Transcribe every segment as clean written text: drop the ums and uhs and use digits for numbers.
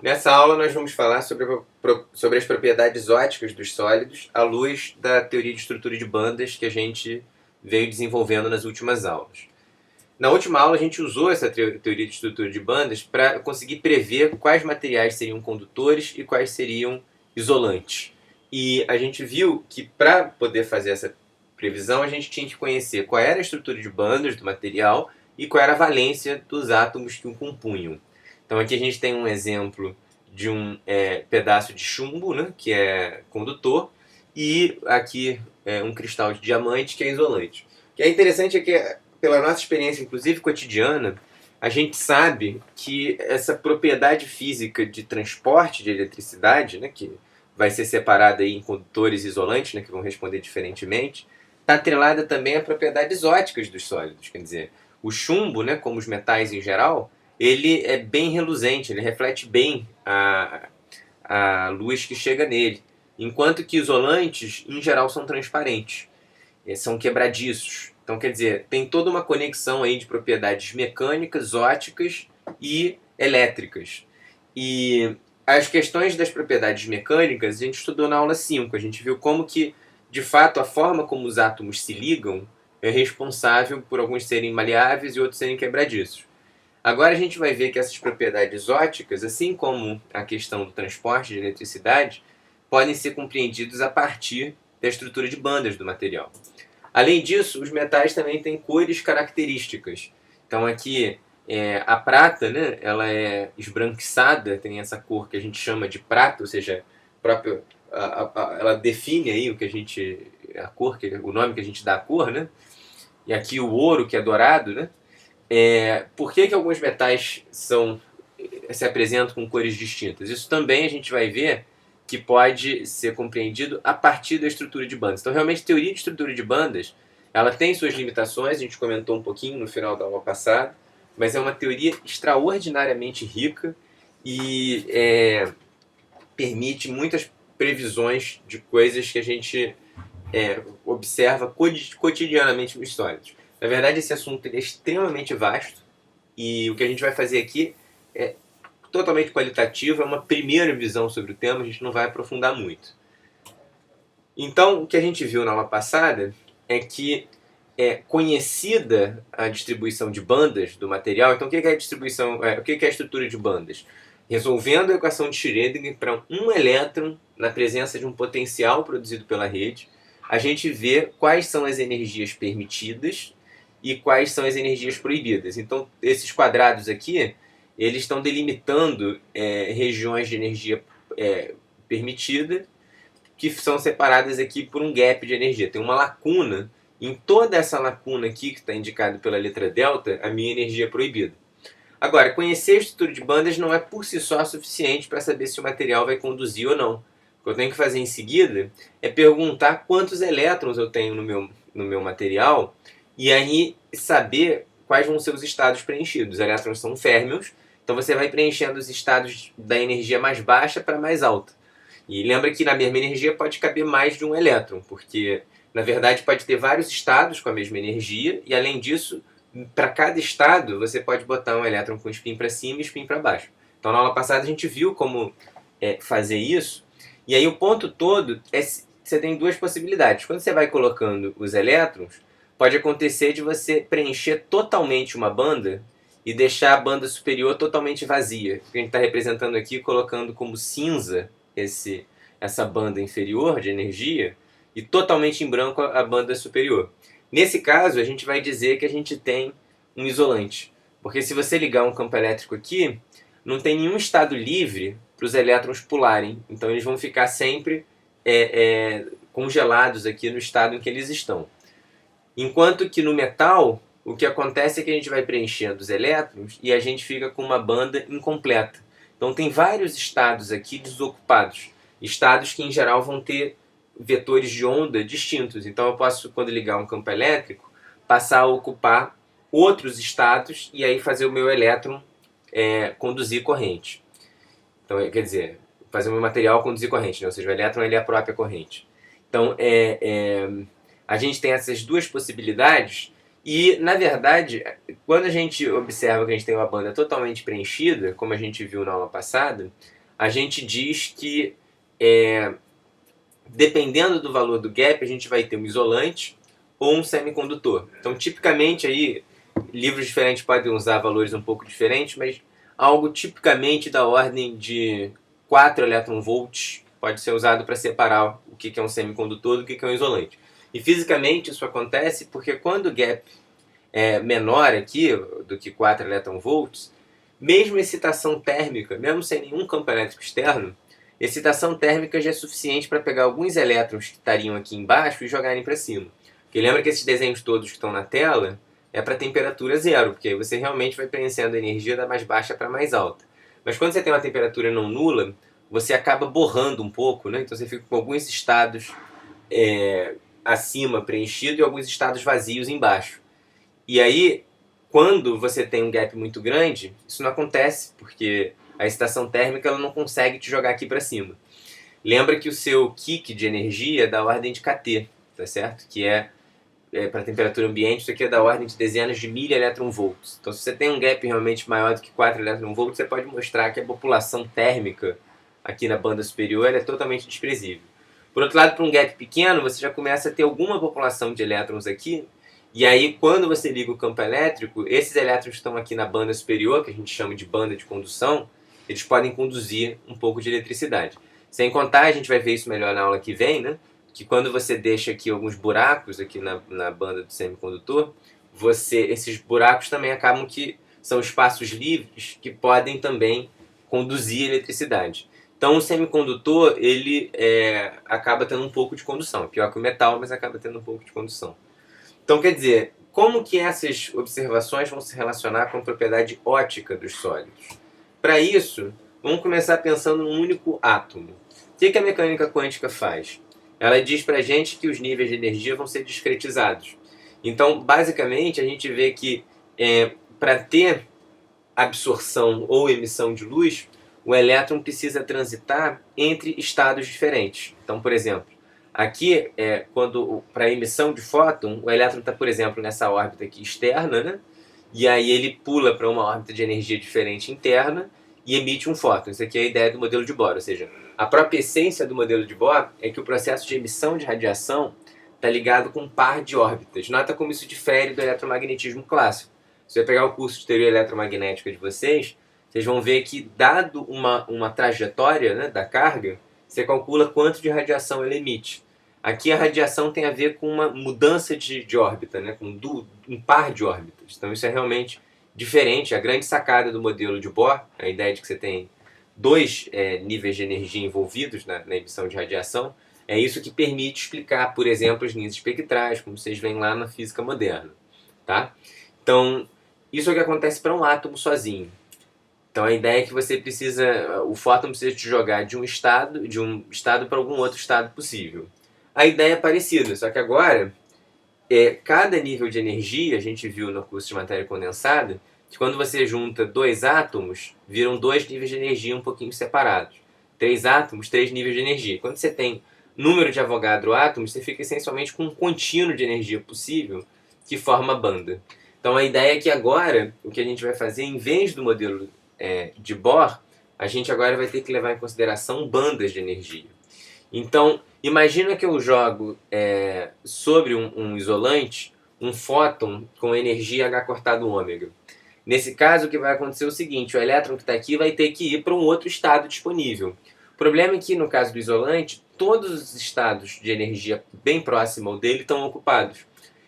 Nessa aula nós vamos falar sobre as propriedades óticas dos sólidos à luz da teoria de estrutura de bandas que a gente veio desenvolvendo nas últimas aulas. Na última aula a gente usou essa teoria de estrutura de bandas para conseguir prever quais materiais seriam condutores e quais seriam isolantes. E a gente viu que para poder fazer essa previsão a gente tinha que conhecer qual era a estrutura de bandas do material e qual era a valência dos átomos que o compunham. Então aqui a gente tem um exemplo de um pedaço de chumbo, né, que é condutor, e aqui um cristal de diamante, que é isolante. O que é interessante é que, pela nossa experiência, inclusive cotidiana, a gente sabe que essa propriedade física de transporte de eletricidade, né, que vai ser separada aí em condutores e isolantes, né, que vão responder diferentemente, está atrelada também a propriedades óticas dos sólidos. Quer dizer, o chumbo, né, como os metais em geral, ele é bem reluzente, ele reflete bem a luz que chega nele. Enquanto que isolantes, em geral, são transparentes, são quebradiços. Então, quer dizer, tem toda uma conexão aí de propriedades mecânicas, óticas e elétricas. E as questões das propriedades mecânicas a gente estudou na aula 5. A gente viu como que, de fato, a forma como os átomos se ligam é responsável por alguns serem maleáveis e outros serem quebradiços. Agora a gente vai ver que essas propriedades óticas, assim como a questão do transporte de eletricidade, podem ser compreendidos a partir da estrutura de bandas do material. Além disso, os metais também têm cores características. Então aqui a prata, né, ela é esbranquiçada, tem essa cor que a gente chama de prata, ou seja, ela define aí o que a gente, a cor, o nome que a gente dá à cor, né? E aqui o ouro, que é dourado, né? Por que alguns metais se apresentam com cores distintas? Isso também a gente vai ver que pode ser compreendido a partir da estrutura de bandas. Então, realmente, a teoria de estrutura de bandas ela tem suas limitações, a gente comentou um pouquinho no final da aula passada, mas é uma teoria extraordinariamente rica e permite muitas previsões de coisas que a gente observa cotidianamente nos sólidos. Na verdade, esse assunto é extremamente vasto e o que a gente vai fazer aqui é totalmente qualitativo, é uma primeira visão sobre o tema, a gente não vai aprofundar muito. Então, o que a gente viu na aula passada é que conhecida a distribuição de bandas do material. Então, o que é a distribuição? O que é a estrutura de bandas? Resolvendo a equação de Schrödinger para um elétron na presença de um potencial produzido pela rede, a gente vê quais são as energias permitidas e quais são as energias proibidas. Então, esses quadrados aqui, eles estão delimitando regiões de energia permitida que são separadas aqui por um gap de energia. Tem uma lacuna. Em toda essa lacuna aqui, que está indicado pela letra delta, a minha energia é proibida. Agora, conhecer a estrutura de bandas não é por si só suficiente para saber se o material vai conduzir ou não. O que eu tenho que fazer em seguida é perguntar quantos elétrons eu tenho no meu material e aí saber quais vão ser os estados preenchidos. Os elétrons são férmions, então você vai preenchendo os estados da energia mais baixa para mais alta. E lembra que na mesma energia pode caber mais de um elétron, porque na verdade pode ter vários estados com a mesma energia e além disso, para cada estado você pode botar um elétron com spin para cima e spin para baixo. Então na aula passada a gente viu como fazer isso. E aí o ponto todo é que você tem duas possibilidades. Quando você vai colocando os elétrons, pode acontecer de você preencher totalmente uma banda e deixar a banda superior totalmente vazia. O que a gente está representando aqui, colocando como cinza essa banda inferior de energia e totalmente em branco a banda superior. Nesse caso, a gente vai dizer que a gente tem um isolante. Porque se você ligar um campo elétrico aqui, não tem nenhum estado livre para os elétrons pularem. Então eles vão ficar sempre congelados aqui no estado em que eles estão. Enquanto que no metal, o que acontece é que a gente vai preenchendo os elétrons e a gente fica com uma banda incompleta. Então tem vários estados aqui desocupados. Estados que em geral vão ter vetores de onda distintos. Então eu posso, quando ligar um campo elétrico, passar a ocupar outros estados e aí fazer o meu elétron conduzir corrente. Então, quer dizer, fazer o meu material conduzir corrente, né? Ou seja, o elétron ele é a própria corrente. Então, a gente tem essas duas possibilidades E, na verdade, quando a gente observa que a gente tem uma banda totalmente preenchida, como a gente viu na aula passada, a gente diz que, dependendo do valor do gap, a gente vai ter um isolante ou um semicondutor. Então, tipicamente, aí, livros diferentes podem usar valores um pouco diferentes, mas algo tipicamente da ordem de 4 elétron-volts pode ser usado para separar o que é um semicondutor do que é um isolante. E fisicamente isso acontece porque quando o gap é menor aqui do que 4 elétron-volts, mesmo excitação térmica, mesmo sem nenhum campo elétrico externo, excitação térmica já é suficiente para pegar alguns elétrons que estariam aqui embaixo e jogarem para cima. Porque lembra que esses desenhos todos que estão na tela é para temperatura zero, porque aí você realmente vai preenchendo a energia da mais baixa para a mais alta. Mas quando você tem uma temperatura não nula, você acaba borrando um pouco, né? Então você fica com alguns estados acima preenchido e alguns estados vazios embaixo. E aí, quando você tem um gap muito grande, isso não acontece, porque a excitação térmica ela não consegue te jogar aqui para cima. Lembra que o seu kick de energia é da ordem de kT, tá certo? Que para temperatura ambiente, isso aqui é da ordem de dezenas de milieletronvolts. Então, se você tem um gap realmente maior do que 4 eletronvolts, você pode mostrar que a população térmica aqui na banda superior é totalmente desprezível. Por outro lado, para um gap pequeno, você já começa a ter alguma população de elétrons aqui, e aí, quando você liga o campo elétrico, esses elétrons que estão aqui na banda superior, que a gente chama de banda de condução, eles podem conduzir um pouco de eletricidade. Sem contar, a gente vai ver isso melhor na aula que vem, né? Que quando você deixa aqui alguns buracos aqui na banda do semicondutor, esses buracos também acabam que são espaços livres que podem também conduzir eletricidade. Então o semicondutor ele acaba tendo um pouco de condução. Pior que o metal, mas acaba tendo um pouco de condução. Então, quer dizer, como que essas observações vão se relacionar com a propriedade óptica dos sólidos? Para isso, vamos começar pensando num único átomo. O que a mecânica quântica faz? Ela diz para a gente que os níveis de energia vão ser discretizados. Então, basicamente, a gente vê que para ter absorção ou emissão de luz, o elétron precisa transitar entre estados diferentes. Então, por exemplo, aqui, para a emissão de fóton, o elétron está, por exemplo, nessa órbita aqui externa, né? E aí ele pula para uma órbita de energia diferente interna e emite um fóton. Isso aqui é a ideia do modelo de Bohr, ou seja, a própria essência do modelo de Bohr é que o processo de emissão de radiação está ligado com um par de órbitas. Nota como isso difere do eletromagnetismo clássico. Se você pegar o curso de teoria eletromagnética de vocês vão ver que, dado uma trajetória, né, da carga, você calcula quanto de radiação ela emite. Aqui a radiação tem a ver com uma mudança de órbita, né, com um par de órbitas. Então isso é realmente diferente. A grande sacada do modelo de Bohr, a ideia de que você tem dois níveis de energia envolvidos na emissão de radiação, é isso que permite explicar, por exemplo, as linhas espectrais, como vocês veem lá na física moderna. Tá? Então, isso é o que acontece para um átomo sozinho. Então a ideia é que o fóton precisa te jogar de um estado para algum outro estado possível. A ideia é parecida, só que agora, cada nível de energia, a gente viu no curso de matéria condensada, que quando você junta dois átomos, viram dois níveis de energia um pouquinho separados. 3 átomos, 3 níveis de energia. Quando você tem número de Avogadro átomos, você fica essencialmente com um contínuo de energia possível que forma a banda. Então a ideia é que agora, o que a gente vai fazer, em vez do modelo de Bohr, a gente agora vai ter que levar em consideração bandas de energia. Então, imagina que eu jogo sobre um isolante um fóton com energia H cortado ômega. Nesse caso, o que vai acontecer é o seguinte: o elétron que está aqui vai ter que ir para um outro estado disponível. O problema é que, no caso do isolante, todos os estados de energia bem próximo ao dele estão ocupados.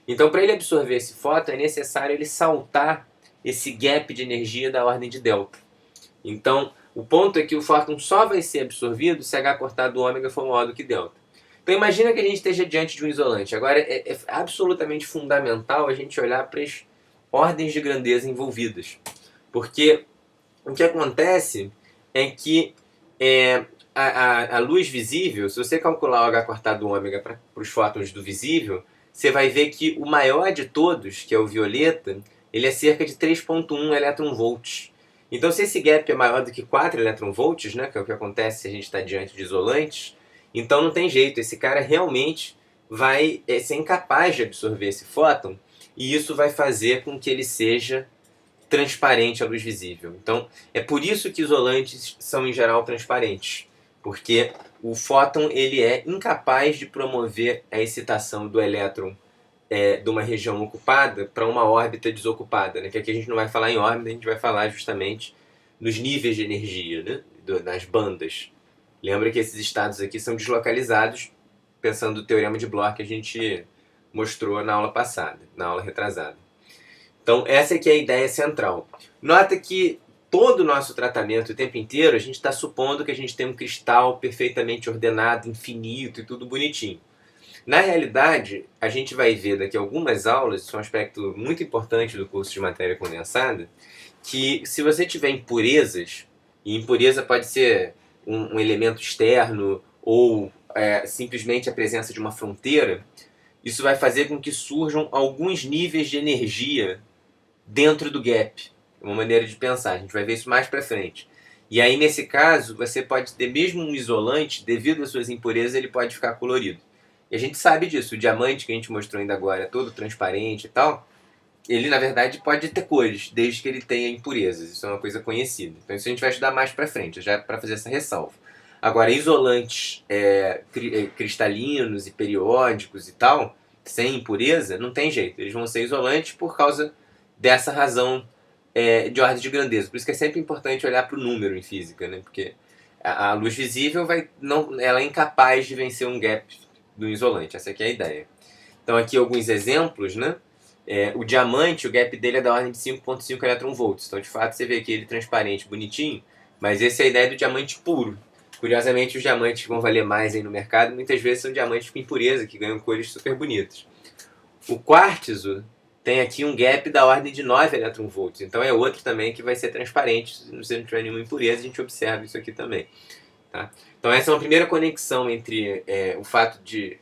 Então, para ele absorver esse fóton, é necessário ele saltar esse gap de energia da ordem de delta. Então, o ponto é que o fóton só vai ser absorvido se H cortado ômega for maior do que delta. Então, imagina que a gente esteja diante de um isolante. Agora, é absolutamente fundamental a gente olhar para as ordens de grandeza envolvidas. Porque o que acontece é que a luz visível, se você calcular o H cortado ômega para os fótons do visível, você vai ver que o maior de todos, que é o violeta, ele é cerca de 3,1 elétron-volts. Então, se esse gap é maior do que 4 elétron-volts, né, que é o que acontece se a gente está diante de isolantes, então não tem jeito, esse cara realmente vai ser incapaz de absorver esse fóton e isso vai fazer com que ele seja transparente à luz visível. Então, é por isso que isolantes são em geral transparentes, porque o fóton ele é incapaz de promover a excitação do elétron de uma região ocupada para uma órbita desocupada, né? Que aqui a gente não vai falar em órbita, a gente vai falar justamente nos níveis de energia, né? Nas bandas. Lembra que esses estados aqui são deslocalizados, pensando no teorema de Bloch que a gente mostrou na aula passada, na aula retrasada. Então, essa aqui é a ideia central. Nota que todo o nosso tratamento o tempo inteiro, a gente está supondo que a gente tem um cristal perfeitamente ordenado, infinito e tudo bonitinho. Na realidade, a gente vai ver daqui a algumas aulas, isso é um aspecto muito importante do curso de matéria condensada, que se você tiver impurezas, e impureza pode ser um elemento externo ou simplesmente a presença de uma fronteira, isso vai fazer com que surjam alguns níveis de energia dentro do gap. Uma maneira de pensar, a gente vai ver isso mais para frente. E aí, nesse caso, você pode ter mesmo um isolante, devido às suas impurezas, ele pode ficar colorido. E a gente sabe disso, o diamante que a gente mostrou ainda agora, é todo transparente e tal, ele na verdade pode ter cores, desde que ele tenha impurezas, isso é uma coisa conhecida. Então isso a gente vai estudar mais para frente, já para fazer essa ressalva. Agora, isolantes cristalinos e periódicos e tal, sem impureza, não tem jeito, eles vão ser isolantes por causa dessa razão de ordem de grandeza. Por isso que é sempre importante olhar para o número em física, né? Porque a luz visível ela é incapaz de vencer um gap do isolante, essa aqui é a ideia. Então aqui alguns exemplos, né? O diamante, o gap dele é da ordem de 5,5 eletronvolts. Então de fato você vê aqui ele transparente, bonitinho, mas essa é a ideia do diamante puro. Curiosamente os diamantes que vão valer mais aí no mercado muitas vezes são diamantes com impureza, que ganham cores super bonitas. O quartzo tem aqui um gap da ordem de 9 eletronvolts, então é outro também que vai ser transparente, se você não tiver nenhuma impureza, a gente observa isso aqui também. Tá? Então essa é uma primeira conexão entre o fato de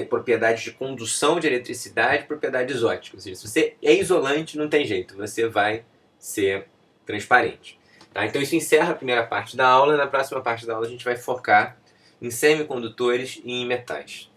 propriedades de condução de eletricidade e propriedades ópticas. Ou seja, se você é isolante, não tem jeito, você vai ser transparente. Tá? Então isso encerra a primeira parte da aula. Na próxima parte da aula a gente vai focar em semicondutores e em metais.